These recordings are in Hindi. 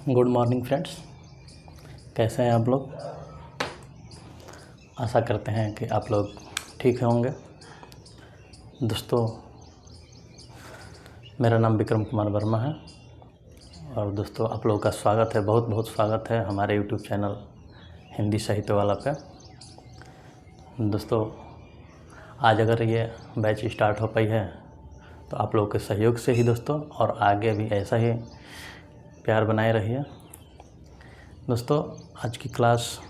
गुड मॉर्निंग फ्रेंड्स, कैसे हैं आप लोग। आशा करते हैं कि आप लोग ठीक होंगे। दोस्तों, मेरा नाम विक्रम कुमार वर्मा है और दोस्तों आप लोगों का स्वागत है, बहुत बहुत स्वागत है हमारे यूट्यूब चैनल हिंदी साहित्य वाला पे। दोस्तों, आज अगर ये बैच स्टार्ट हो पाई है तो आप लोगों के सहयोग से ही दोस्तों, और आगे भी ऐसा ही प्यार बनाए रहिए। दोस्तों, आज की क्लास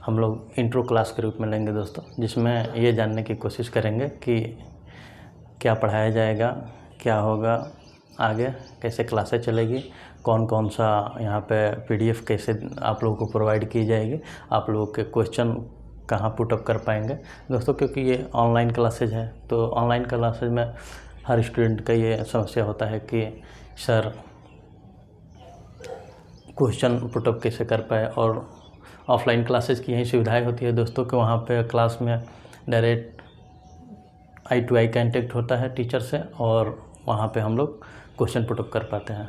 हम लोग इंट्रो क्लास के रूप में लेंगे दोस्तों, जिसमें ये जानने की कोशिश करेंगे कि क्या पढ़ाया जाएगा, क्या होगा आगे, कैसे क्लासें चलेगी, कौन कौन सा यहाँ पे PDF कैसे आप लोगों को प्रोवाइड की जाएगी, आप लोगों के क्वेश्चन कहाँ पुटअप कर पाएंगे दोस्तों। क्योंकि ये ऑनलाइन क्लासेज है तो ऑनलाइन क्लासेज में हर स्टूडेंट का ये समस्या होता है कि सर क्वेश्चन पुटअप कैसे कर पाए। और ऑफलाइन क्लासेस की यही सुविधाएं होती है दोस्तों कि वहाँ पे क्लास में direct eye to eye contact होता है टीचर से और वहाँ पे हम लोग क्वेश्चन पुटअप कर पाते हैं।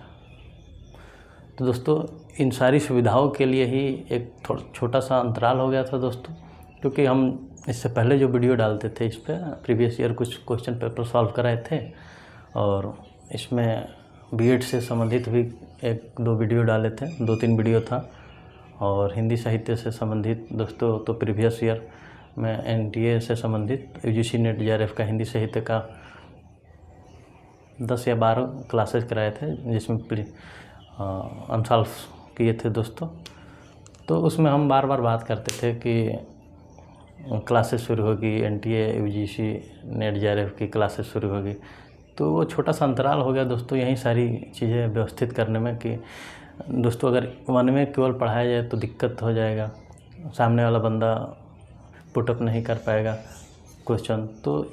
तो दोस्तों, इन सारी सुविधाओं के लिए ही एक छोटा सा अंतराल हो गया था दोस्तों, क्योंकि हम इससे पहले जो वीडियो डालते थे इस पर प्रीवियस ईयर कुछ क्वेश्चन पेपर सॉल्व कराए थे और इसमें बीएड से संबंधित भी 1-2 वीडियो डाले थे, 2-3 वीडियो था। और हिंदी साहित्य से संबंधित दोस्तों तो प्रीवियस ईयर में NTA से संबंधित UGC नेट JRF का हिंदी साहित्य का 10 या 12 क्लासेस कराए थे, जिसमें अनसॉल्व किए थे दोस्तों। तो उसमें हम बार बार बात करते थे कि क्लासेस शुरू होगी, NTA UGC नेट JRF की क्लासेस शुरू होगी। तो वो छोटा सा अंतराल हो गया दोस्तों, यही सारी चीज़ें व्यवस्थित करने में कि दोस्तों अगर वन में केवल पढ़ाया जाए तो दिक्कत हो जाएगा, सामने वाला बंदा पुटअप नहीं कर पाएगा क्वेश्चन। तो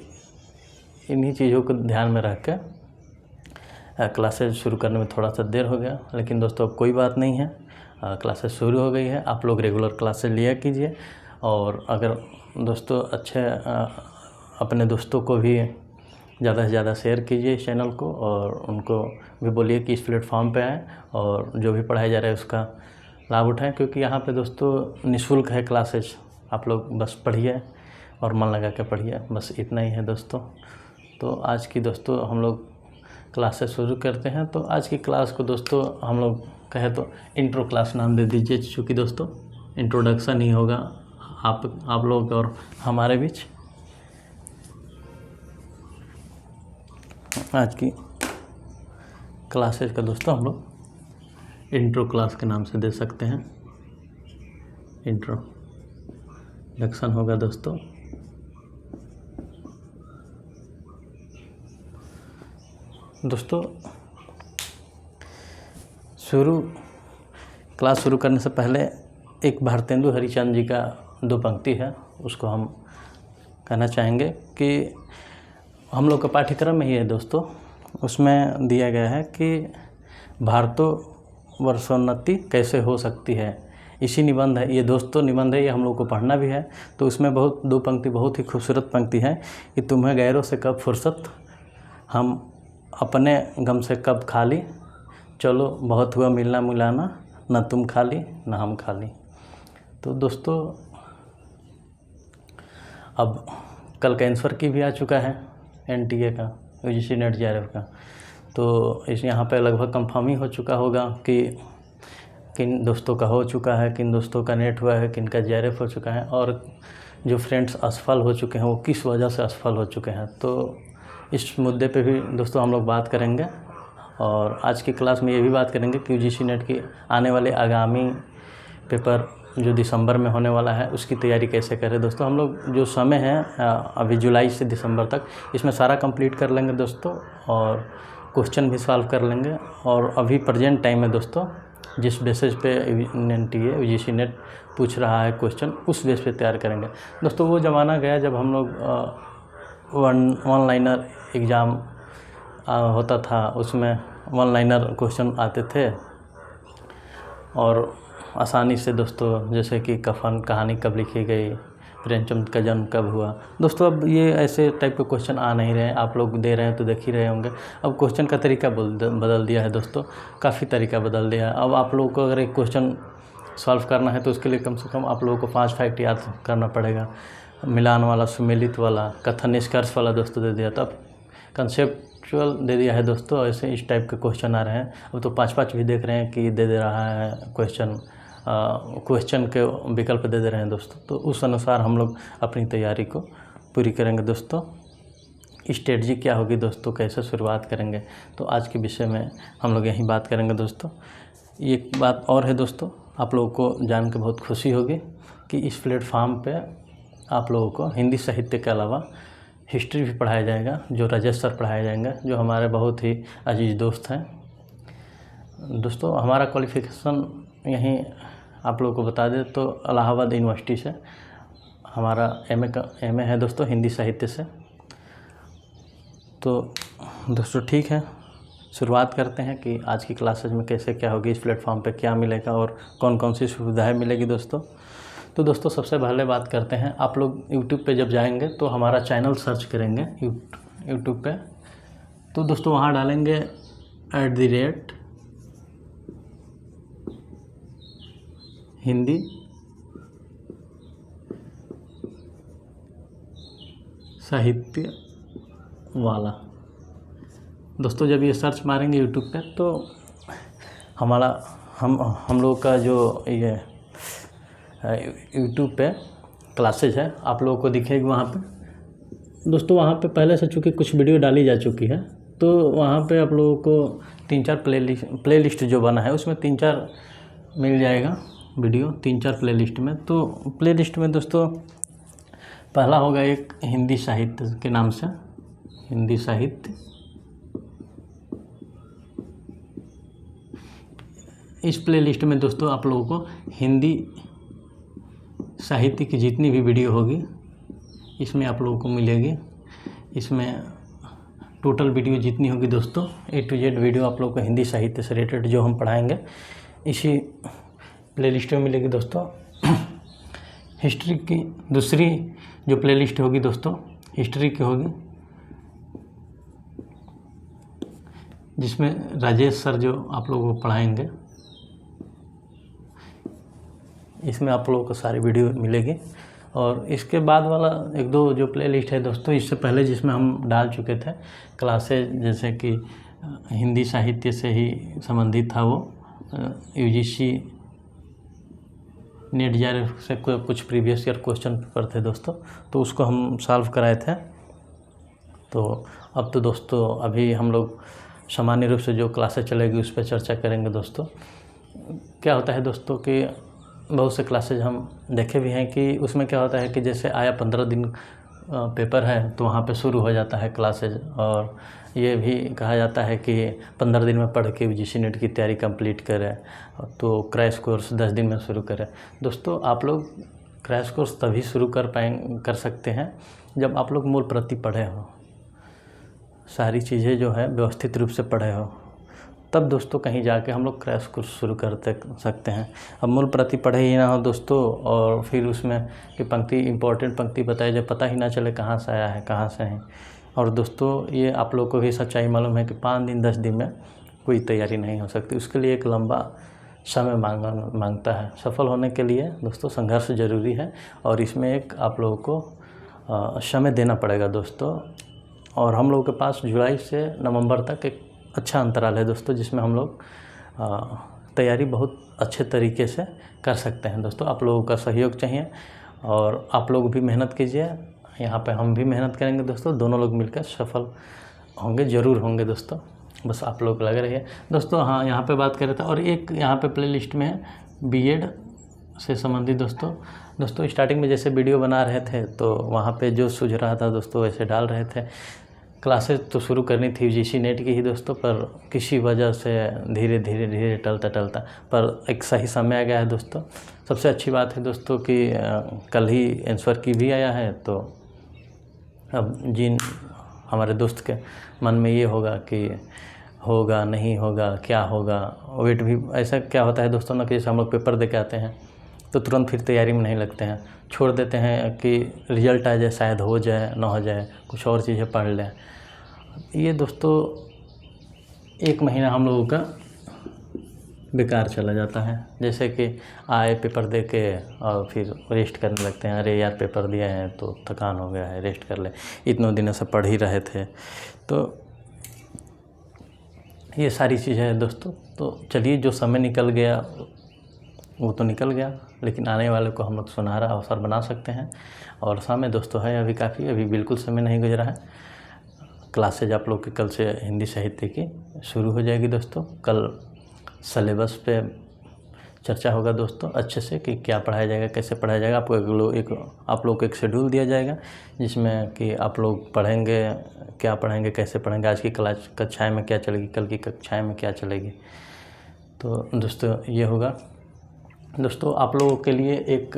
इन्हीं चीज़ों को ध्यान में रख के क्लासेस शुरू करने में थोड़ा सा देर हो गया, लेकिन दोस्तों अब कोई बात नहीं है, क्लासेस शुरू हो गई है। आप लोग रेगुलर क्लासेस लिया कीजिए और अगर दोस्तों अच्छे अपने दोस्तों को भी ज़्यादा से ज़्यादा शेयर कीजिए इस चैनल को और उनको भी बोलिए कि इस प्लेटफॉर्म पे आएँ और जो भी पढ़ाया जा रहा है उसका लाभ उठाएं। क्योंकि यहाँ पे दोस्तों निःशुल्क है क्लासेस, आप लोग बस पढ़िए और मन लगा के पढ़िए, बस इतना ही है दोस्तों। तो आज की दोस्तों हम लोग क्लासेस शुरू करते हैं। तो आज की क्लास को दोस्तों हम लोग कहे तो इंट्रो क्लास नाम दे दीजिए, चूँकि दोस्तों इंट्रोडक्शन ही होगा आप लोग और हमारे बीच। आज की क्लासेस का दोस्तों हम लोग इंट्रो क्लास के नाम से दे सकते हैं, इंट्रोडक्शन होगा दोस्तों। दोस्तों क्लास शुरू करने से पहले एक भारतेंदु हरिचंद जी का 2 पंक्ति है, उसको हम कहना चाहेंगे कि हम लोग का पाठ्यक्रम में ही है दोस्तों। उसमें दिया गया है कि भारतवर्षोन्नति कैसे हो सकती है, इसी निबंध है ये दोस्तों, निबंध है ये हम लोग को पढ़ना भी है। तो उसमें 2 पंक्ति बहुत ही खूबसूरत पंक्ति है कि तुम्हें गैरों से कब फुर्सत, हम अपने गम से कब खाली, चलो बहुत हुआ मिलना मिलाना, न तुम खाली न हम खाली। तो दोस्तों अब कल का आंसर की भी आ चुका है NTA का, UGC नेट JRF का। तो इस यहाँ पे लगभग कंफर्म ही हो चुका होगा कि किन दोस्तों का हो चुका है, किन दोस्तों का नेट हुआ है, किन का JRF हो चुका है, और जो फ्रेंड्स असफल हो चुके हैं वो किस वजह से असफल हो चुके हैं। तो इस मुद्दे पे भी दोस्तों हम लोग बात करेंगे। और आज की क्लास में ये भी बात करेंगे कि UGC नेट की आने वाले आगामी पेपर जो दिसंबर में होने वाला है उसकी तैयारी कैसे करें दोस्तों। हम लोग जो समय है अभी जुलाई से दिसंबर तक, इसमें सारा कंप्लीट कर लेंगे दोस्तों और क्वेश्चन भी सॉल्व कर लेंगे। और अभी प्रेजेंट टाइम में दोस्तों जिस बेसिस पे NTA UGC नेट पूछ रहा है क्वेश्चन, उस बेस पे तैयार करेंगे दोस्तों। वो ज़माना गया जब हम लोग वन लाइनर एग्ज़ाम होता था, उसमें वन लाइनर क्वेश्चन आते थे और आसानी से दोस्तों, जैसे कि कफन कहानी कब लिखी गई, प्रेमचंद का जन्म कब हुआ। दोस्तों अब ये ऐसे टाइप के क्वेश्चन आ नहीं रहे हैं, आप लोग दे रहे हैं तो देख ही रहे होंगे। अब क्वेश्चन का तरीका बदल दिया है दोस्तों, काफ़ी तरीका बदल दिया है। अब आप लोगों को अगर एक क्वेश्चन सॉल्व करना है तो उसके लिए कम से कम आप लोगों को 5 फैक्ट याद करना पड़ेगा। मिलान वाला, सुमेलित वाला, कथन निष्कर्ष वाला दोस्तों दे दिया। तो अब कंसेप्चुअल दे दिया है दोस्तों, ऐसे इस टाइप के क्वेश्चन आ रहे हैं। अब तो 5-5 भी देख रहे हैं कि दे रहा है क्वेश्चन के विकल्प दे रहे हैं दोस्तों। तो उस अनुसार हम लोग अपनी तैयारी को पूरी करेंगे दोस्तों। स्ट्रेटजी क्या होगी दोस्तों, कैसे शुरुआत करेंगे, तो आज के विषय में हम लोग यही बात करेंगे दोस्तों। एक बात और है दोस्तों, आप लोगों को जान के बहुत खुशी होगी कि इस प्लेटफार्म पे आप लोगों को हिंदी साहित्य के अलावा हिस्ट्री भी पढ़ाया जाएगा, जो राजेश सर पढ़ाए जाएंगे, जो हमारे बहुत ही अजीज़ दोस्त हैं दोस्तों। हमारा क्वालिफ़िकेशन यहीं आप लोगों को बता दें तो इलाहाबाद यूनिवर्सिटी से हमारा एमए है दोस्तों, हिंदी साहित्य से। तो दोस्तों ठीक है, शुरुआत करते हैं कि आज की क्लासेज में कैसे क्या होगी, इस प्लेटफॉर्म पे क्या मिलेगा और कौन कौन सी सुविधाएं मिलेगी दोस्तों। तो दोस्तों सबसे पहले बात करते हैं, आप लोग यूट्यूब पे जब जाएंगे तो हमारा चैनल सर्च करेंगे यूट्यूब पे। तो दोस्तों वहाँ डालेंगे @हिंदी साहित्य वाला। दोस्तों जब ये सर्च मारेंगे यूट्यूब पे तो हमारा हम लोग का जो ये यूट्यूब पे क्लासेज है आप लोगों को दिखेगी वहाँ पे दोस्तों। वहाँ पे पहले से चूँकि कुछ वीडियो डाली जा चुकी है, तो वहाँ पे आप लोगों को 3-4 प्लेलिस्ट जो बना है उसमें 3-4 मिल जाएगा वीडियो, 3-4 प्लेलिस्ट में। तो प्लेलिस्ट में दोस्तों पहला होगा एक हिंदी साहित्य के नाम से, हिंदी साहित्य। इस प्लेलिस्ट में दोस्तों आप लोगों को हिंदी साहित्य की जितनी भी वीडियो होगी इसमें आप लोगों को मिलेगी। इसमें टोटल वीडियो जितनी होगी दोस्तों A to Z वीडियो आप लोगों को हिंदी साहित्य से रिलेटेड जो हम पढ़ाएंगे इसी प्लेलिस्ट में मिलेगी दोस्तों। हिस्ट्री की दूसरी जो प्लेलिस्ट होगी दोस्तों हिस्ट्री की होगी, जिसमें राजेश सर जो आप लोगों को पढ़ाएंगे, इसमें आप लोगों को सारी वीडियो मिलेगी। और इसके बाद वाला 1-2 जो प्लेलिस्ट है दोस्तों, इससे पहले जिसमें हम डाल चुके थे क्लासेज, जैसे कि हिंदी साहित्य से ही संबंधित था वो, UGC नेट JAR से कुछ प्रीवियस ईयर क्वेश्चन पेपर थे दोस्तों, तो उसको हम सॉल्व कराए थे। तो अब तो दोस्तों अभी हम लोग सामान्य रूप से जो क्लासेज चलेगी उस पर चर्चा करेंगे दोस्तों। क्या होता है दोस्तों कि बहुत से क्लासेज हम देखे भी हैं कि उसमें क्या होता है कि जैसे आया 15 दिन पेपर है तो वहाँ पे शुरू हो जाता है क्लासेज, और ये भी कहा जाता है कि 15 दिन में पढ़ के UGC नेट की तैयारी कंप्लीट करें, तो क्रैश कोर्स 10 दिन में शुरू करें। दोस्तों आप लोग क्रैश कोर्स तभी शुरू कर सकते हैं जब आप लोग मूल प्रति पढ़े हो, सारी चीज़ें जो है व्यवस्थित रूप से पढ़े हो, तब दोस्तों कहीं जाके हम लोग क्रैश कोर्स शुरू कर सकते हैं। अब मूल प्रति पढ़े ही ना हो दोस्तों, और फिर उसमें कि पंक्ति इंपॉर्टेंट पंक्ति बताई जाए, पता ही ना चले कहाँ से आया है कहाँ से है। और दोस्तों ये आप लोग को भी सच्चाई मालूम है कि 5 दिन 10 दिन में कोई तैयारी नहीं हो सकती, उसके लिए एक लंबा समय मांगता है। सफल होने के लिए दोस्तों संघर्ष ज़रूरी है, और इसमें एक आप लोगों को समय देना पड़ेगा दोस्तों। और हम लोगों के पास जुलाई से नवंबर तक एक अच्छा अंतराल है दोस्तों, जिसमें हम लोग तैयारी बहुत अच्छे तरीके से कर सकते हैं दोस्तों। आप लोगों का सहयोग चाहिए और आप लोग भी मेहनत कीजिए, यहाँ पे हम भी मेहनत करेंगे दोस्तों, दोनों लोग मिलकर सफल होंगे, ज़रूर होंगे दोस्तों, बस आप लोग लगे रहिए दोस्तों। हाँ, यहाँ पे बात कर रहे थे, और एक यहाँ पे प्लेलिस्ट में है BEd से संबंधित दोस्तों स्टार्टिंग में जैसे वीडियो बना रहे थे तो वहाँ पे जो सूझ रहा था दोस्तों वैसे डाल रहे थे। क्लासेस तो शुरू करनी थी UGC नेट की ही दोस्तों, पर किसी वजह से धीरे धीरे टलता पर एक सही समय आ गया है दोस्तों। सबसे अच्छी बात है दोस्तों कि कल ही आंसर की भी आया है, तो अब जिन हमारे दोस्त के मन में ये होगा कि होगा नहीं होगा क्या होगा, वेट भी ऐसा क्या होता है दोस्तों ना कि जैसे हम लोग पेपर दे के आते हैं तो तुरंत फिर तैयारी में नहीं लगते हैं, छोड़ देते हैं कि रिजल्ट आ जाए, शायद हो जाए ना हो जाए, कुछ और चीज़ें पढ़ लें। ये दोस्तों 1 महीना हम लोगों का बेकार चला जाता है। जैसे कि आए पेपर दे के और फिर रेस्ट करने लगते हैं, अरे यार पेपर दिए हैं तो थकान हो गया है, रेस्ट कर ले, इतने दिनों से पढ़ ही रहे थे। तो ये सारी चीज़ें हैं दोस्तों। तो चलिए, जो समय निकल गया वो तो निकल गया, लेकिन आने वाले को हम लोग सुनहरा अवसर बना सकते हैं। और समय दोस्तों है अभी काफ़ी, अभी बिल्कुल समय नहीं गुजरा है। क्लासेज आप लोग की कल से हिंदी साहित्य की शुरू हो जाएगी दोस्तों। कल सिलेबस पे चर्चा होगा दोस्तों अच्छे से कि क्या पढ़ाया जाएगा, कैसे पढ़ाया जाएगा। आपको आप लोग को एक शेड्यूल दिया जाएगा जिसमें कि आप लोग पढ़ेंगे, क्या पढ़ेंगे, कैसे पढ़ेंगे, आज की कक्षाएँ में क्या चलेगी, कल की कक्षाएँ में क्या चलेगी। तो दोस्तों ये होगा। दोस्तों आप लोगों के लिए एक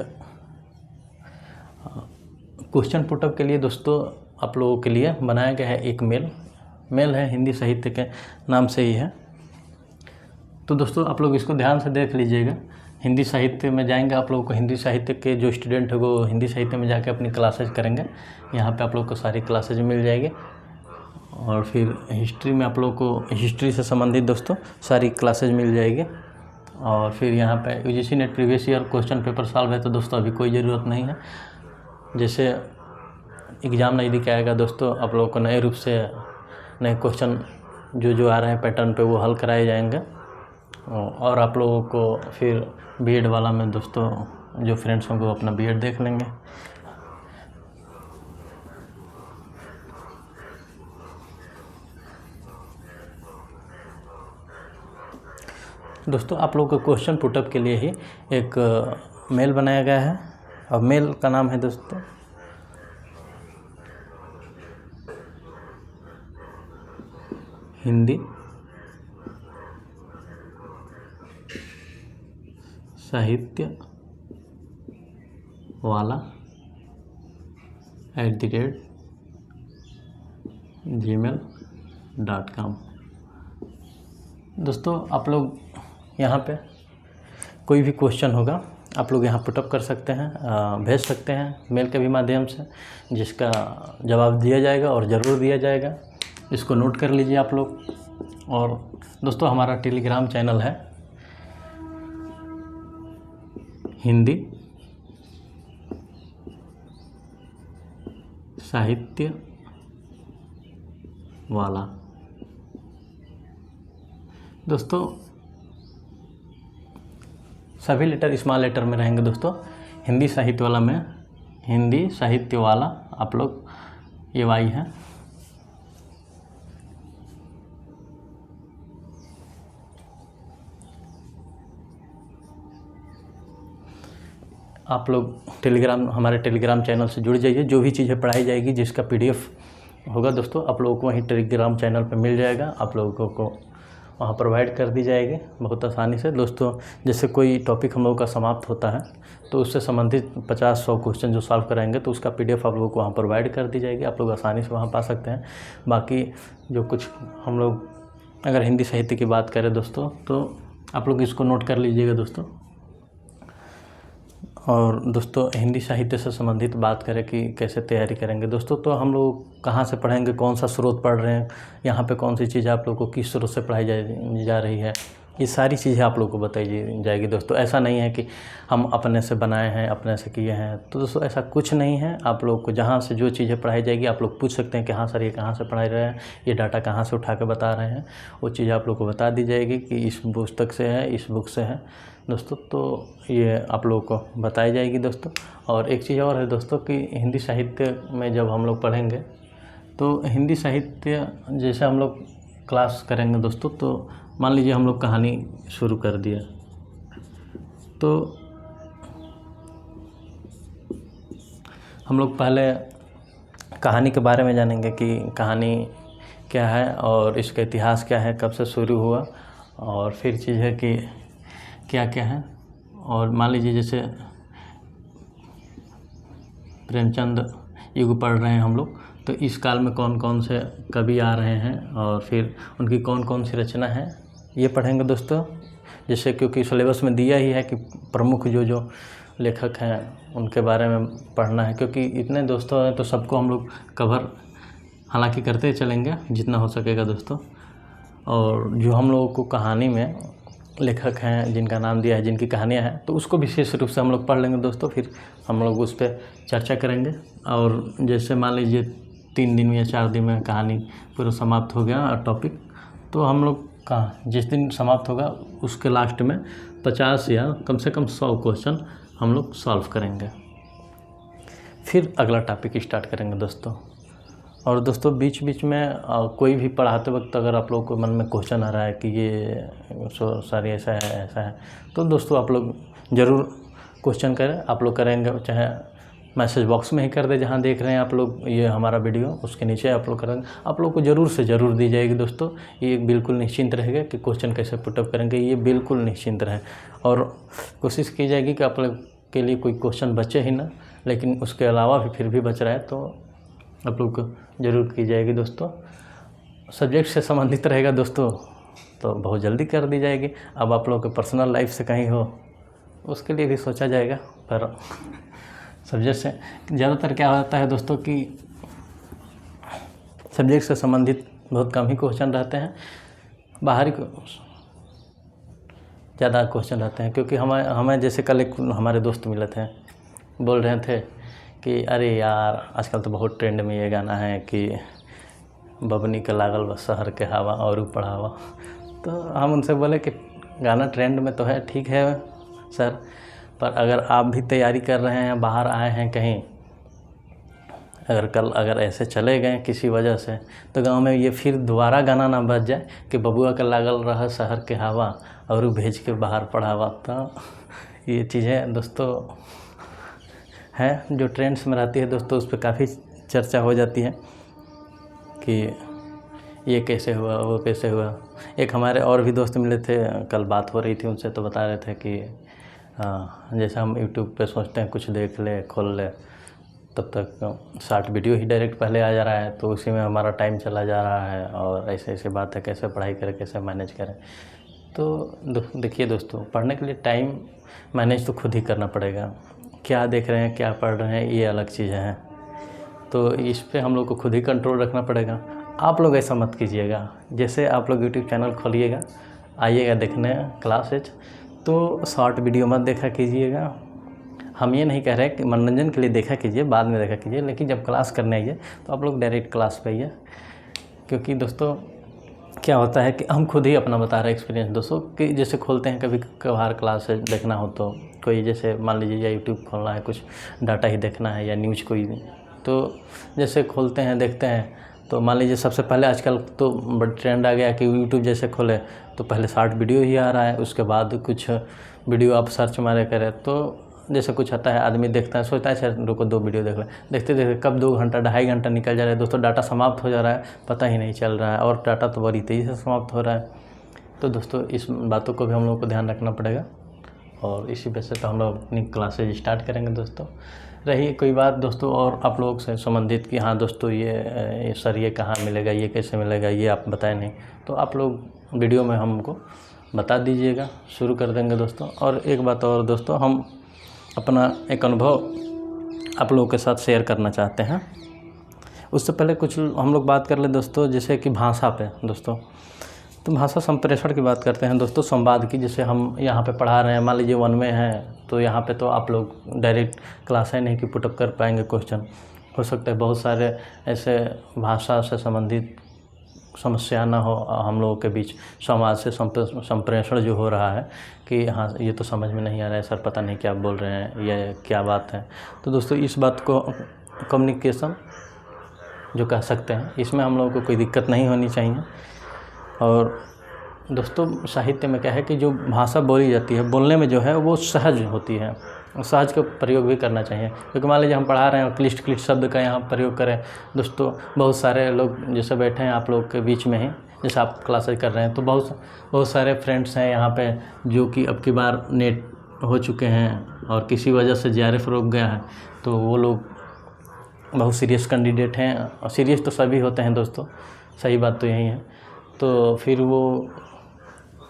क्वेश्चन पुटअप के लिए दोस्तों आप लोगों के लिए बनाया गया है एक मेल है, हिंदी साहित्य के नाम से ही है। तो दोस्तों आप लोग इसको ध्यान से देख लीजिएगा। हिंदी साहित्य में जाएंगे, आप लोगों को हिंदी साहित्य के जो स्टूडेंट है वो हिंदी साहित्य में जाके अपनी क्लासेज करेंगे। यहाँ पे आप लोग को सारी क्लासेज मिल जाएगी। और फिर हिस्ट्री में आप लोग को हिस्ट्री से संबंधित दोस्तों सारी क्लासेज मिल जाएगी। और फिर यहाँ पे UGC net previous year question paper solve है, तो दोस्तों अभी कोई ज़रूरत नहीं है। जैसे एग्ज़ाम नज़दीक आएगा दोस्तों, आप लोगों को नए रूप से नए क्वेश्चन जो आ रहे हैं पैटर्न पे वो हल कराए जाएंगे। और आप लोगों को फिर बीएड वाला में दोस्तों जो फ्रेंड्स होंगे वो अपना बीएड देख लेंगे। दोस्तों आप लोगों को क्वेश्चन पुटअप के लिए ही एक मेल बनाया गया है, और मेल का नाम है दोस्तों हिंदी साहित्य वाला @gmail.com। दोस्तों आप लोग यहाँ पे कोई भी क्वेश्चन होगा आप लोग यहाँ पुटअप कर सकते हैं, भेज सकते हैं मेल के भी माध्यम से, जिसका जवाब दिया जाएगा और ज़रूर दिया जाएगा। इसको नोट कर लीजिए आप लोग। और दोस्तों हमारा टेलीग्राम चैनल है हिंदी साहित्य वाला। दोस्तों सभी लेटर स्मॉल लेटर में रहेंगे दोस्तों। हिंदी साहित्य वाला में हिंदी साहित्य वाला आप लोग ये वाई है। आप लोग हमारे टेलीग्राम चैनल से जुड़ जाइए। जो भी चीज़ें पढ़ाई जाएगी जिसका पीडीएफ होगा दोस्तों आप लोगों को वहीं टेलीग्राम चैनल पर मिल जाएगा, आप लोगों को वहाँ प्रोवाइड कर दी जाएगी बहुत आसानी से। दोस्तों जैसे कोई टॉपिक हम लोगों का समाप्त होता है तो उससे संबंधित 50-100 क्वेश्चन जो सॉल्व कराएंगे तो उसका पीडीएफ आप लोगों को वहाँ प्रोवाइड कर दी जाएगी, आप लोग आसानी से वहाँ पा सकते हैं। बाकी जो कुछ हम लोग अगर हिंदी साहित्य की बात करें दोस्तों तो आप लोग इसको नोट कर लीजिएगा दोस्तों। और दोस्तों हिंदी साहित्य से संबंधित बात करें कि कैसे तैयारी करेंगे दोस्तों, तो हम लोग कहाँ से पढ़ेंगे, कौन सा स्रोत पढ़ रहे हैं, यहाँ पे कौन सी चीज़ें आप लोग को किस स्रोत से पढ़ाई जा रही है, ये सारी चीज़ें आप लोग को बताई जाएगी दोस्तों। ऐसा नहीं है कि हम अपने से बनाए हैं, अपने से किए हैं, तो दोस्तों ऐसा कुछ नहीं है। आप लोग को जहाँ से जो चीज़ें पढ़ाई जाएगी आप लोग पूछ सकते हैं कि हाँ सर ये कहाँ से पढ़ाई रहे हैं, ये डाटा कहाँ से उठा के बता रहे हैं, वो चीज़ आप लोग को बता दी जाएगी कि इस पुस्तक से है, इस बुक से है दोस्तों। तो ये आप लोगों को बताई जाएगी दोस्तों। और एक चीज़ और है दोस्तों कि हिंदी साहित्य में जब हम लोग पढ़ेंगे तो हिंदी साहित्य जैसे हम लोग क्लास करेंगे दोस्तों, तो मान लीजिए हम लोग कहानी शुरू कर दिया तो हम लोग पहले कहानी के बारे में जानेंगे कि कहानी क्या है और इसका इतिहास क्या है, कब से शुरू हुआ, और फिर चीज़ है कि क्या क्या है। और मान लीजिए जैसे प्रेमचंद युग पढ़ रहे हैं हम लोग, तो इस काल में कौन कौन से कवि आ रहे हैं और फिर उनकी कौन कौन सी रचना है ये पढ़ेंगे दोस्तों। जैसे क्योंकि सिलेबस में दिया ही है कि प्रमुख जो लेखक हैं उनके बारे में पढ़ना है, क्योंकि इतने दोस्तों हैं तो सबको हम लोग कवर हालांकि करते चलेंगे जितना हो सकेगा दोस्तों। और जो हम लोगों को कहानी में लेखक हैं जिनका नाम दिया है, जिनकी कहानियाँ हैं, तो उसको विशेष रूप से हम लोग पढ़ लेंगे दोस्तों। फिर हम लोग उस पर चर्चा करेंगे। और जैसे मान लीजिए 3 दिन या 4 दिन में कहानी पूरा समाप्त हो गया टॉपिक, तो हम लोग का जिस दिन समाप्त होगा उसके लास्ट में 50 या कम से कम 100 क्वेश्चन हम लोग सॉल्व करेंगे। फिर अगला टॉपिक स्टार्ट करेंगे दोस्तों। और दोस्तों बीच बीच में कोई भी पढ़ाते वक्त अगर आप लोग को मन में क्वेश्चन आ रहा है कि ये सर ऐसा है, तो दोस्तों आप लोग ज़रूर क्वेश्चन करें। आप लोग करेंगे चाहे मैसेज बॉक्स में ही कर दे जहाँ देख रहे हैं आप लोग ये हमारा वीडियो, उसके नीचे आप लोग करेंगे। आप लोग को ज़रूर से ज़रूर दी जाएगी दोस्तों। ये बिल्कुल निश्चिंत रहेगा कि क्वेश्चन कैसे पुटअप करेंगे, ये बिल्कुल निश्चिंत रहे। और कोशिश की जाएगी कि आप लोग के लिए कोई क्वेश्चन बचे ही ना, लेकिन उसके अलावा भी फिर भी बच रहा है तो आप लोग को ज़रूर की जाएगी दोस्तों। सब्जेक्ट से संबंधित रहेगा दोस्तों तो बहुत जल्दी कर दी जाएगी। अब आप लोग के पर्सनल लाइफ से कहीं हो उसके लिए भी सोचा जाएगा, पर सब्जेक्ट से ज़्यादातर क्या होता है दोस्तों कि सब्जेक्ट से संबंधित बहुत कम ही क्वेश्चन रहते हैं, बाहरी ज़्यादा क्वेश्चन रहते हैं। क्योंकि हमें जैसे कल एक हमारे दोस्त मिले थे, बोल रहे थे कि अरे यार आजकल तो बहुत ट्रेंड में ये गाना है कि बबनी के लागल बस शहर के हवा और पढ़ावा। तो हम उनसे बोले कि गाना ट्रेंड में तो है, ठीक है सर, पर अगर आप भी तैयारी कर रहे हैं, बाहर आए हैं कहीं, अगर ऐसे चले गए किसी वजह से, तो गांव में ये फिर दोबारा गाना ना बज जाए कि बबुआ का लागल रहा शहर के हवा और भेज के बाहर पढ़ावा। तो ये चीज़ें दोस्तों हैं जो ट्रेंड्स में रहती है दोस्तों, उस पर काफ़ी चर्चा हो जाती है कि ये कैसे हुआ, वो कैसे हुआ। एक हमारे और भी दोस्त मिले थे, कल बात हो रही थी उनसे, तो बता रहे थे कि जैसे हम यूट्यूब पे सोचते हैं कुछ देख ले खोल ले, तब तक शॉर्ट वीडियो ही डायरेक्ट पहले आ जा रहा है, तो उसी में हमारा टाइम चला जा रहा है। और ऐसे बात है, कैसे पढ़ाई करें, कैसे मैनेज करें। तो देखिए दोस्तों, पढ़ने के लिए टाइम मैनेज तो खुद ही करना पड़ेगा। क्या देख रहे हैं, क्या पढ़ रहे हैं, ये अलग चीज़ें हैं, तो इस पे हम लोग को खुद ही कंट्रोल रखना पड़ेगा। आप लोग ऐसा मत कीजिएगा, जैसे आप लोग यूट्यूब चैनल खोलिएगा, आइएगा देखने क्लासेज, तो शॉर्ट वीडियो मत देखा कीजिएगा। हम ये नहीं कह रहे कि मनोरंजन के लिए देखा कीजिए, बाद में देखा कीजिए, लेकिन जब क्लास करने आइए तो आप लोग डायरेक्ट क्लास पे आइए। क्योंकि दोस्तों क्या होता है कि हम खुद ही अपना बता रहे एक्सपीरियंस दोस्तों, कि जैसे खोलते हैं कभी कभार क्लास देखना हो, तो कोई जैसे मान लीजिए या यूट्यूब खोलना है, कुछ डाटा ही देखना है या न्यूज़ कोई, तो जैसे खोलते हैं देखते हैं, तो मान लीजिए सबसे पहले आजकल तो बड़ा ट्रेंड आ गया कि यूट्यूब जैसे खोले तो पहले शॉर्ट वीडियो ही आ रहा है, उसके बाद कुछ वीडियो आप सर्च मारे करें तो जैसे कुछ आता है, आदमी देखता है, सोचता है सर रुको 2 वीडियो देख लें, देखते देखते कब 2 घंटा 2.5 घंटा निकल जा रहा है दोस्तों, डाटा समाप्त हो जा रहा है, पता ही नहीं चल रहा है, और डाटा तो बड़ी तेज़ी से समाप्त हो रहा है। तो दोस्तों इस बातों को भी हम लोगों को ध्यान रखना पड़ेगा, और इसी वजह से तो हम लोग अपनी क्लासेज स्टार्ट करेंगे दोस्तों। रही कोई बात दोस्तों और आप लोगों से संबंधित कि हाँ दोस्तों ये सर ये कहाँ मिलेगा, ये कैसे मिलेगा, ये आप बताए नहीं, तो आप लोग वीडियो में हमको बता दीजिएगा, शुरू कर देंगे दोस्तों। और एक बात और दोस्तों, हम अपना एक अनुभव आप लोगों के साथ शेयर करना चाहते हैं। उससे पहले कुछ हम लोग बात कर ले दोस्तों, जैसे कि भाषा पे दोस्तों, तो भाषा संप्रेषण की बात करते हैं दोस्तों, संवाद की। जैसे हम यहाँ पे पढ़ा रहे हैं, मान लीजिए 1 में है, तो यहाँ पे तो आप लोग डायरेक्ट क्लास है नहीं कि पुटअप कर पाएंगे क्वेश्चन। हो सकता है बहुत सारे ऐसे भाषा से संबंधित समस्या ना हो हम लोगों के बीच, संवाद से संप्रेषण जो हो रहा है कि हाँ ये तो समझ में नहीं आ रहा है सर, पता नहीं क्या बोल रहे हैं, ये क्या बात है। तो दोस्तों इस बात को कम्युनिकेशन जो कह सकते हैं, इसमें हम लोगों को कोई दिक्कत नहीं होनी चाहिए। और दोस्तों साहित्य में क्या है कि जो भाषा बोली जाती है, बोलने में जो है वो सहज होती है, सहज का प्रयोग भी करना चाहिए। क्योंकि मान लीजिए हम पढ़ा रहे हैं और क्लिष्ट शब्द का यहाँ प्रयोग करें दोस्तों, बहुत सारे लोग जैसे बैठे हैं आप लोग के बीच में ही, जैसे आप क्लासेज कर रहे हैं, तो बहुत सारे फ्रेंड्स हैं यहाँ पे जो कि अब की बार नेट हो चुके हैं और किसी वजह से JRF रुक गया है, तो वो लोग बहुत सीरियस कैंडिडेट हैं, और सीरियस तो सभी होते हैं दोस्तों, सही बात तो यही है। तो फिर वो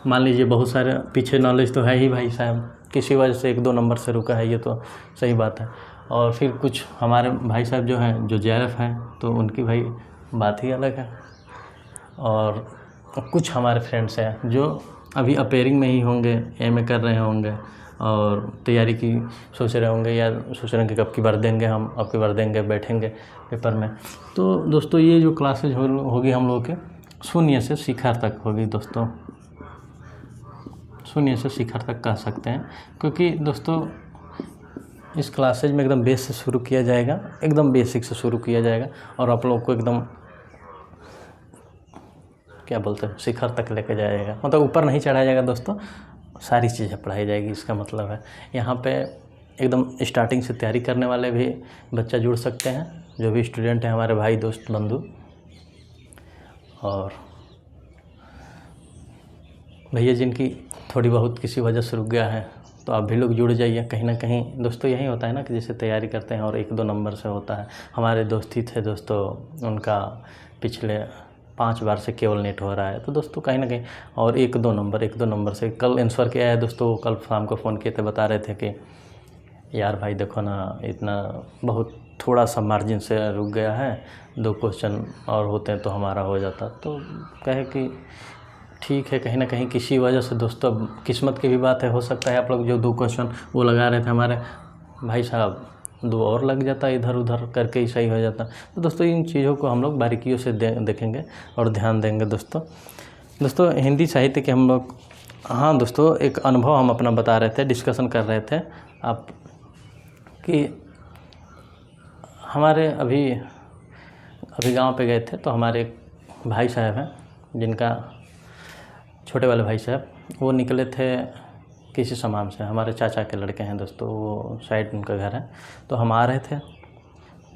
मान लीजिए बहुत सारे पीछे नॉलेज तो है ही भाई साहब, किसी वजह से 1-2 नंबर से रुका है, ये तो सही बात है। और फिर कुछ हमारे भाई साहब जो हैं, जो जेआरएफ हैं, तो उनकी भाई बात ही अलग है। और कुछ हमारे फ्रेंड्स हैं जो अभी अपेयरिंग में ही होंगे, एमए कर रहे होंगे और तैयारी की सोच रहे होंगे, या सोच रहे हैं कि अब की बार देंगे, हम अब की बार देंगे, बैठेंगे पेपर में। तो दोस्तों ये जो क्लासेज होगी हम लोग के शून्य से शिखर तक होगी दोस्तों, शून्य से शिखर तक कह सकते हैं। क्योंकि दोस्तों इस क्लासेज में एकदम बेस से शुरू किया जाएगा, एकदम बेसिक से शुरू किया जाएगा और आप लोग को एकदम क्या बोलते हैं शिखर तक लेके जाएगा, मतलब ऊपर नहीं चढ़ाया जाएगा दोस्तों, सारी चीज़ें पढ़ाई जाएगी। इसका मतलब है यहाँ पे एकदम स्टार्टिंग से तैयारी करने वाले भी बच्चा जुड़ सकते हैं, जो भी स्टूडेंट हैं हमारे भाई दोस्त बंधु। और भैया जिनकी थोड़ी बहुत किसी वजह से रुक गया है, तो आप भी लोग जुड़ जाइए। कहीं ना कहीं दोस्तों यही होता है ना कि जैसे तैयारी करते हैं और 1-2 नंबर से होता है। हमारे दोस्त ही थे दोस्तों, उनका पिछले 5 बार से केवल नेट हो रहा है, तो दोस्तों कहीं ना कहीं और 1-2 नंबर से कल आंसर किया है दोस्तों। कल शाम को फ़ोन किए थे, बता रहे थे कि यार भाई देखो ना, इतना बहुत थोड़ा सा मार्जिन से रुक गया है, 2 क्वेश्चन और होते हैं तो हमारा हो जाता। तो कहे कि ठीक है, कहीं ना कहीं किसी वजह से दोस्तों किस्मत की भी बात है, हो सकता है आप लोग जो 2 क्वेश्चन वो लगा रहे थे हमारे भाई साहब, 2 और लग जाता, इधर उधर करके ही सही हो जाता। तो दोस्तों इन चीज़ों को हम लोग बारीकियों से देखेंगे और ध्यान देंगे दोस्तों हिंदी साहित्य के हम लोग, हाँ दोस्तों एक अनुभव हम अपना बता रहे थे, डिस्कशन कर रहे थे आप कि हमारे अभी गांव पे गए थे, तो हमारे एक भाई साहब हैं, जिनका छोटे वाले भाई साहब, वो निकले थे किसी सामान से, हमारे चाचा के लड़के हैं दोस्तों, वो साइड उनका घर है। तो हम आ रहे थे,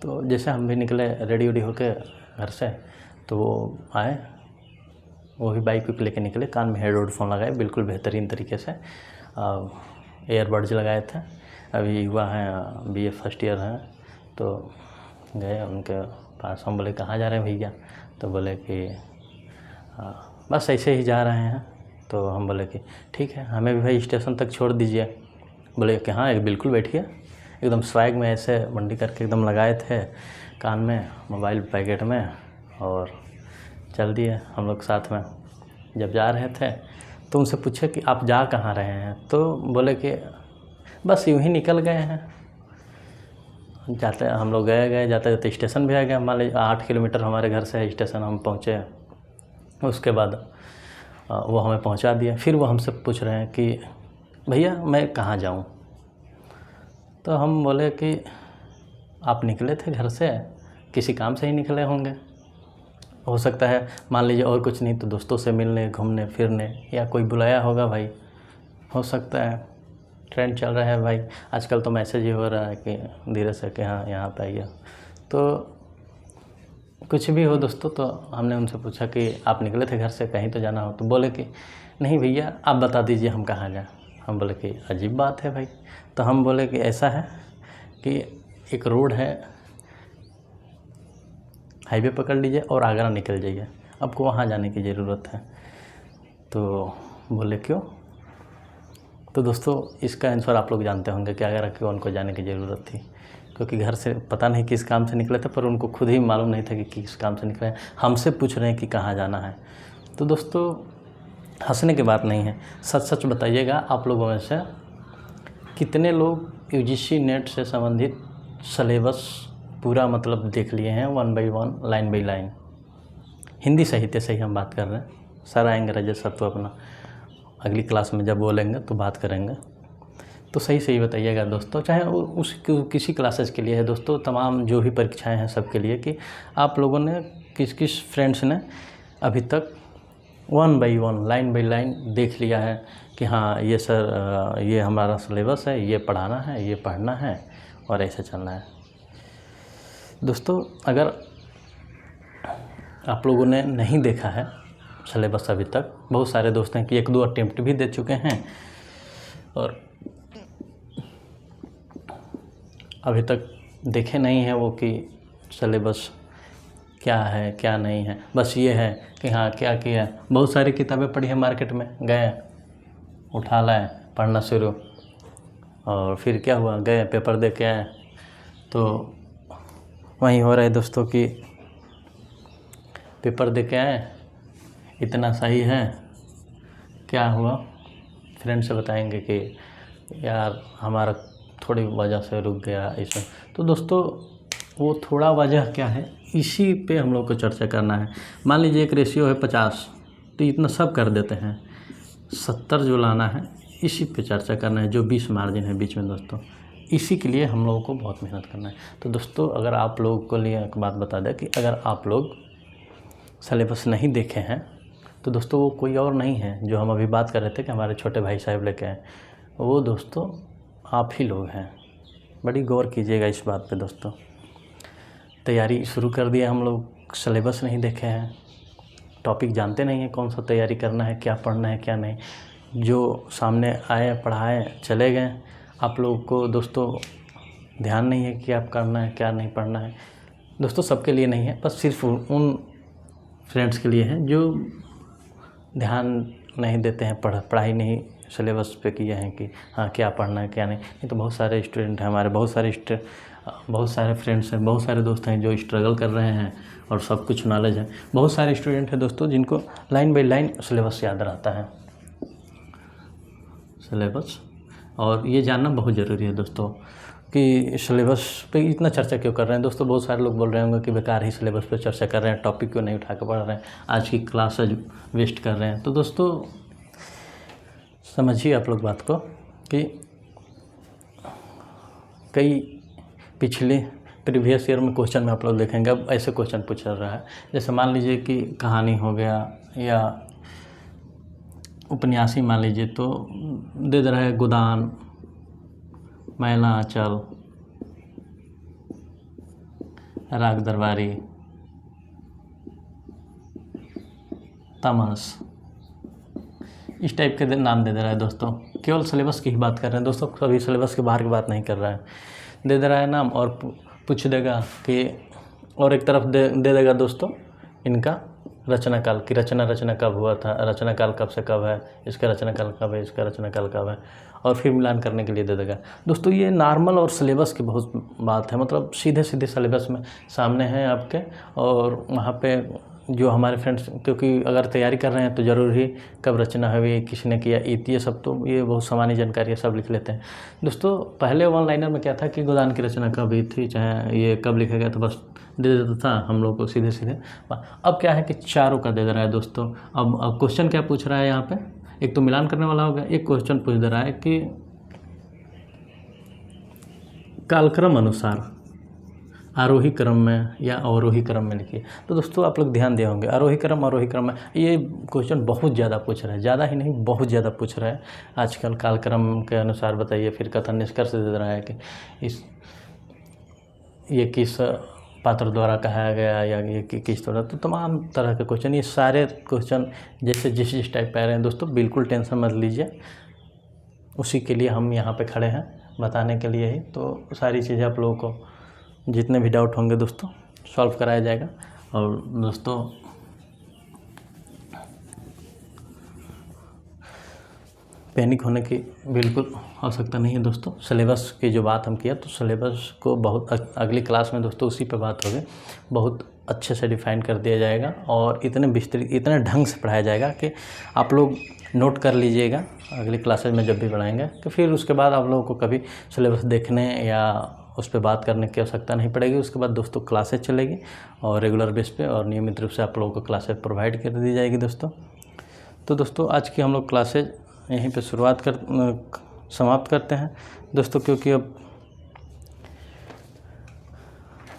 तो जैसे हम भी निकले रेडी वेडी होके घर से, तो वो आए, वो भी बाइक वाइक लेके निकले, कान में हेडफोन लगाए बिल्कुल बेहतरीन तरीके से, एयरबड्स लगाए थे। अभी युवा हैं, बीए फर्स्ट ईयर हैं। तो गए उनके पास, हम बोले कहाँ जा रहे हैं भैया? तो बोले कि बस ऐसे ही जा रहे हैं। तो हम बोले कि ठीक है, हमें भी भाई स्टेशन तक छोड़ दीजिए। बोले कि हाँ बिल्कुल बैठिए। एकदम स्वैग में ऐसे मंडी करके एकदम लगाए थे कान में, मोबाइल पैकेट में, और चल दिए हम लोग साथ में। जब जा रहे थे तो उनसे पूछे कि आप जा कहाँ रहे हैं? तो बोले कि बस यूँ ही निकल गए हैं। जाते हम लोग गए जाते जाते स्टेशन भी आ गया। मान लीजिए 8 किलोमीटर हमारे घर से है स्टेशन, हम पहुँचे। उसके बाद वो हमें पहुंचा दिया। फिर वो हमसे पूछ रहे हैं कि भैया मैं कहाँ जाऊं? तो हम बोले कि आप निकले थे घर से, किसी काम से ही निकले होंगे, हो सकता है मान लीजिए, और कुछ नहीं तो दोस्तों से मिलने, घूमने फिरने, या कोई बुलाया होगा भाई, हो सकता है। ट्रेंड चल रहा है भाई आजकल, तो मैसेज ही हो रहा है कि धीरे से कि हाँ यहाँ पे आइए। तो कुछ भी हो दोस्तों, तो हमने उनसे पूछा कि आप निकले थे घर से, कहीं तो जाना हो? तो बोले कि नहीं भैया आप बता दीजिए हम कहाँ जाएं। हम बोले कि अजीब बात है भाई। तो हम बोले कि ऐसा है कि एक रोड है, हाईवे पकड़ लीजिए और आगरा निकल जाइए, आपको वहाँ जाने की ज़रूरत है। तो बोले क्यों? तो दोस्तों इसका आंसर आप लोग जानते होंगे कि आगरा क्यों उनको जाने की ज़रूरत थी। क्योंकि घर से पता नहीं किस काम से निकले थे, पर उनको खुद ही मालूम नहीं था कि किस काम से निकले हैं। हमसे पूछ रहे हैं कि कहाँ जाना है। तो दोस्तों हंसने की बात नहीं है, सच सच बताइएगा, आप लोगों में से कितने लोग यूजीसी नेट से संबंधित सिलेबस पूरा मतलब देख लिए हैं, 1 by 1, line by line? Hindi साहित्य से ही हम बात कर रहे हैं, सर आएंगे रजत सर तो अपना अगली क्लास में जब बोलेंगे तो बात करेंगे। तो सही बताइएगा दोस्तों, चाहे उस किसी क्लासेस के लिए है दोस्तों, तमाम जो भी परीक्षाएं हैं सबके लिए, कि आप लोगों ने किस फ्रेंड्स ने अभी तक 1 बाई 1, लाइन बाई लाइन देख लिया है कि हाँ ये सर ये हमारा सिलेबस है, ये पढ़ाना है, ये पढ़ना है और ऐसे चलना है। दोस्तों अगर आप लोगों ने नहीं देखा है सिलेबस अभी तक, बहुत सारे दोस्त हैं कि 1-2 अटेम्प्ट भी दे चुके हैं और अभी तक देखे नहीं है वो कि सिलेबस क्या है क्या नहीं है। बस ये है कि हाँ क्या किया, बहुत सारी किताबें पढ़ी है मार्केट में, गए उठा लाए, पढ़ना शुरू, और फिर क्या हुआ, गए पेपर दे के आए तो वहीं हो रहा है दोस्तों कि पेपर दे के आए, इतना सही है, क्या हुआ फ्रेंड से बताएंगे कि यार हमारा थोड़ी वजह से रुक गया इसमें। तो दोस्तों वो थोड़ा वजह क्या है, इसी पे हम लोग को चर्चा करना है। मान लीजिए एक रेशियो है 50, तो इतना सब कर देते हैं, 70 जो लाना है इसी पे चर्चा करना है, जो 20 मार्जिन है बीच में दोस्तों, इसी के लिए हम लोगों को बहुत मेहनत करना है। तो दोस्तों अगर आप लोगों को लिए एक बात बता दें कि अगर आप लोग सिलेबस नहीं देखे हैं तो दोस्तों वो कोई और नहीं है, जो हम अभी बात कर रहे थे कि हमारे छोटे भाई साहब लेके आए, वो दोस्तों आप ही लोग हैं। बड़ी गौर कीजिएगा इस बात पे दोस्तों। तैयारी शुरू कर दिया हम लोग, सिलेबस नहीं देखे हैं, टॉपिक जानते नहीं हैं कौन सा तैयारी करना है, क्या पढ़ना है क्या नहीं, जो सामने आए पढ़ाए चले गए। आप लोगों को दोस्तों ध्यान नहीं है कि आप करना है क्या नहीं पढ़ना है। दोस्तों सबके लिए नहीं है, बस सिर्फ उन फ्रेंड्स के लिए है जो ध्यान नहीं देते हैं, पढ़ाई नहीं सिलेबस पे किए हैं कि हाँ क्या पढ़ना है क्या नहीं। तो बहुत सारे स्टूडेंट हैं हमारे, बहुत सारे फ्रेंड्स हैं, बहुत सारे दोस्त हैं जो स्ट्रगल कर रहे हैं और सब कुछ नॉलेज है। बहुत सारे स्टूडेंट हैं दोस्तों जिनको लाइन बाय लाइन सिलेबस याद रहता है, सिलेबस। और ये जानना बहुत ज़रूरी है दोस्तों कि सिलेबस पे इतना चर्चा क्यों कर रहे हैं। दोस्तों बहुत सारे लोग बोल रहे होंगे कि बेकार ही सिलेबस पे चर्चा कर रहे हैं, टॉपिक क्यों नहीं उठा के पढ़ रहे हैं, आज की क्लास वेस्ट कर रहे हैं। तो दोस्तों समझिए आप लोग बात को कि कई पिछले प्रीवियस ईयर में क्वेश्चन में आप लोग देखेंगे, अब ऐसे क्वेश्चन पूछ रहा है, जैसे मान लीजिए कि कहानी हो गया या उपन्यासी मान लीजिए, तो दे रहा है गोदान, मैला आंचल, राग दरबारी, तमस, इस टाइप के नाम दे रहा है दोस्तों। केवल सिलेबस की ही बात कर रहे हैं दोस्तों, कभी सिलेबस के बाहर की बात नहीं कर रहा है। दे रहा है नाम और पूछ देगा कि, और एक तरफ दे देगा दोस्तों इनका रचना काल की, रचना कब हुआ था, रचना काल कब से कब है, इसका रचना काल कब है, इसका रचना काल कब है, और फिर मिलान करने के लिए दे देगा। दोस्तों ये नॉर्मल और सिलेबस की बहुत बात है, मतलब सीधे सिलेबस में सामने है आपके। और वहाँ पे जो हमारे फ्रेंड्स, क्योंकि अगर तैयारी कर रहे हैं तो ज़रूर ही कब रचना हुई, किसने किया, ये सब तो ये बहुत सामान्य जानकारी है, सब लिख लेते हैं दोस्तों। पहले वन लाइनर में क्या था कि गोदान की रचना कब हुई थी, चाहे ये कब लिखा गया, तो बस दे देता था हम लोग को सीधे। अब क्या है कि चारों का दे रहा है दोस्तों। अब क्वेश्चन क्या पूछ रहा है यहाँ पे, एक तो मिलान करने वाला हो गया, एक क्वेश्चन पूछ दे रहा है कि कालक्रम अनुसार आरोही क्रम में या अवरोही क्रम में लिखिए। तो दोस्तों आप लोग ध्यान दिए होंगे, आरोही क्रम में ये क्वेश्चन बहुत ज़्यादा पूछ रहा है, ज़्यादा ही नहीं बहुत ज़्यादा पूछ रहा है आजकल। कालक्रम के अनुसार बताइए, फिर कथन निष्कर्ष दे रहा है कि ये किस पात्र द्वारा कहा गया या ये किस तरह, तो तमाम तरह के क्वेश्चन, ये सारे क्वेश्चन जैसे जिस टाइप पे आ रहे हैं दोस्तों, बिल्कुल टेंशन मत लीजिए, उसी के लिए हम यहाँ पे खड़े हैं बताने के लिए ही। तो सारी चीज़ें आप लोगों को जितने भी डाउट होंगे दोस्तों सॉल्व कराया जाएगा। और दोस्तों पैनिक होने की बिल्कुल आवश्यकता नहीं है दोस्तों। सिलेबस की जो बात हम किया, तो सिलेबस को बहुत अगली क्लास में दोस्तों उसी पे बात होगी, बहुत अच्छे से डिफ़ाइन कर दिया जाएगा और इतने विस्तृत, इतने ढंग से पढ़ाया जाएगा कि आप लोग नोट कर लीजिएगा अगली क्लासेज में जब भी पढ़ाएंगे। तो फिर उसके बाद आप लोगों को कभी सिलेबस देखने या उस पर बात करने की आवश्यकता नहीं पड़ेगी। उसके बाद दोस्तों क्लासेज चलेगी और रेगुलर बेस पे और नियमित रूप से आप लोगों को क्लासेज प्रोवाइड कर दी जाएगी दोस्तों। तो दोस्तों आज की हम लोग क्लासेज यहीं पे समाप्त करते हैं दोस्तों, क्योंकि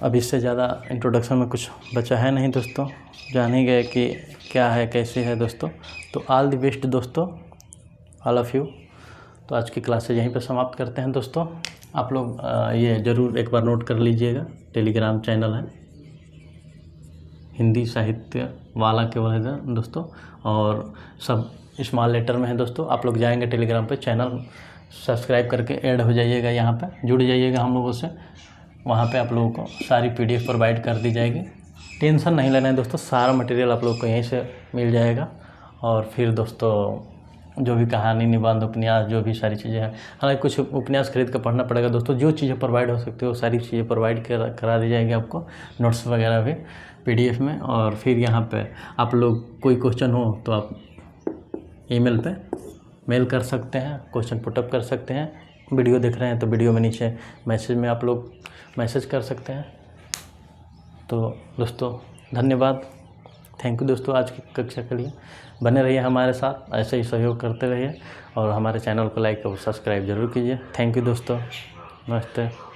अब इससे ज़्यादा इंट्रोडक्शन में कुछ बचा है नहीं दोस्तों, जान ही गए कि क्या है कैसे है दोस्तों। तो ऑल द बेस्ट दोस्तों, ऑल ऑफ़ यू। तो आज की क्लासेज यहीं पे समाप्त करते हैं दोस्तों। आप लोग ये ज़रूर एक बार नोट कर लीजिएगा, टेलीग्राम चैनल है हिंदी साहित्य वाला केवल है दोस्तों, और सब स्मॉल लेटर में है दोस्तों। आप लोग जाएंगे टेलीग्राम पे, चैनल सब्सक्राइब करके ऐड हो जाइएगा, यहाँ पे जुड़ जाइएगा हम लोगों से। वहाँ पे आप लोगों को सारी PDF प्रोवाइड कर दी जाएगी, टेंशन नहीं लेना है दोस्तों, सारा मटेरियल आप लोग को यहीं से मिल जाएगा। और फिर दोस्तों जो भी कहानी, निबंध, उपन्यास, जो भी सारी चीज़ें हैं। हालांकि कुछ उपन्यास खरीद कर पढ़ना पड़ेगा दोस्तों। जो चीज़ें प्रोवाइड हो सकती है वो सारी चीज़ें प्रोवाइड करा दी जाएगी आपको, नोट्स वगैरह भी PDF में। और फिर यहाँ पे आप लोग कोई क्वेश्चन हो तो आप ईमेल पे मेल कर सकते हैं, क्वेश्चन पुटअप कर सकते हैं। वीडियो देख रहे हैं तो वीडियो में नीचे मैसेज में आप लोग मैसेज कर सकते हैं। तो दोस्तों धन्यवाद, थैंक यू दोस्तों। आज की कक्षा के लिए बने रहिए हमारे साथ, ऐसे ही सहयोग करते रहिए और हमारे चैनल को लाइक और सब्सक्राइब जरूर कीजिए। थैंक यू दोस्तों, नमस्ते।